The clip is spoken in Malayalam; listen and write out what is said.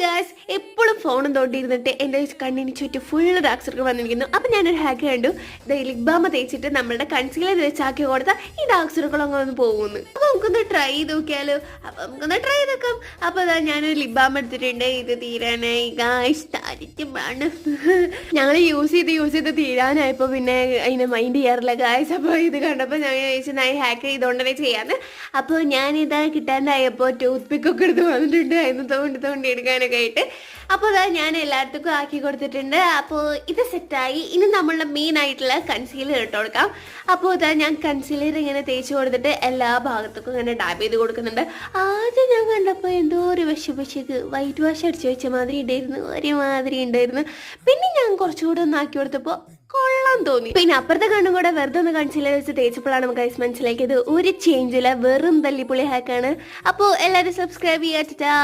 ഗായ്സ് എപ്പോഴും ഫോണും തോണ്ടിയിരുന്നിട്ട് എൻ്റെ കണ്ണിന് ചുറ്റും ഫുള്ള് ഡാർക്ക് സർക്കിൾ വന്നിരിക്കുന്നു. അപ്പം ഞാനൊരു ഹാക്ക് കണ്ടു. ലിപ് ബാം തേച്ചിട്ട് നമ്മുടെ കൺസീലർ വെച്ചാക്കി കൊടുത്താൽ ഈ ഡാർക്ക് സർക്കിൾ അങ്ങനെ ഒന്ന് പോകുന്നു. അപ്പോൾ നമുക്കൊന്ന് ട്രൈ ചെയ്ത് നോക്കിയാലോ? അപ്പം നമുക്കൊന്ന് ട്രൈ ചെയ്ത് നോക്കാം. അപ്പോൾ അതാ ഞാനൊരു ലിപ് ബാം എടുത്തിട്ടുണ്ട്. ഇത് തീരാനായി ഗായ്സ് താരിക്കുമാണ്. ഞങ്ങൾ യൂസ് ചെയ്ത് തീരാനായപ്പോൾ പിന്നെ അതിനെ മൈൻഡ് ചെയ്യാറില്ല ഗായ്സ്. അപ്പോൾ ഇത് കണ്ടപ്പോൾ ഞാൻ ചോദിച്ചു ഞാൻ ഹാക്ക് ചെയ്തുകൊണ്ട് തന്നെ ചെയ്യാന്ന്. അപ്പോൾ ഞാനിതാ കിട്ടാണ്ടായപ്പോൾ ടൂത്ത് പിക്കൊക്കെ എടുത്ത് വന്നിട്ടുണ്ട്. അതിന് തോണ്ടി എടുക്കാനൊക്കെ ആയിട്ട്. അപ്പോൾ അതാ ഞാൻ എല്ലായിടത്തേക്കും ആക്കി കൊടുത്തിട്ടുണ്ട്. അപ്പോൾ ഇത് സെറ്റായി. ഇനി നമ്മളുടെ മെയിൻ ആയിട്ടുള്ള കൺസീലർ ഇട്ട് കൊടുക്കാം. അപ്പോൾ അതാ ഞാൻ കൺസീലർ ഇങ്ങനെ തേച്ച് കൊടുത്തിട്ട് എല്ലാ ഭാഗത്തേക്കും ഇങ്ങനെ ഡാബ് ചെയ്ത് കൊടുക്കുന്നുണ്ട്. ആദ്യം ഞാൻ കണ്ടപ്പോൾ എന്തോ ഒരു പക്ഷിക്ക് വൈറ്റ് വാഷ് അടിച്ചു വെച്ച മാതിരി ഉണ്ടായിരുന്നു, ഒരുമാതിരി ഉണ്ടായിരുന്നു. പിന്നെ ഞാൻ കുറച്ചുകൂടെ ഒന്ന് ആക്കി കൊടുത്തപ്പോൾ കൊള്ളാൻ തോന്നി. പിന്നെ അപ്പുറത്തെ കണ്ണും കൂടെ വെറുതെ ഒന്ന് കൺസീലർ വെച്ച് തേച്ചപ്പോഴാണ് നമുക്ക് മനസ്സിലാക്കിയത് ഒരു ചേഞ്ചില്ല, വെറും തല്ലിപ്പൊളി ഹാക്കാണ്. അപ്പോൾ എല്ലാവരും സബ്സ്ക്രൈബ് ചെയ്യാ.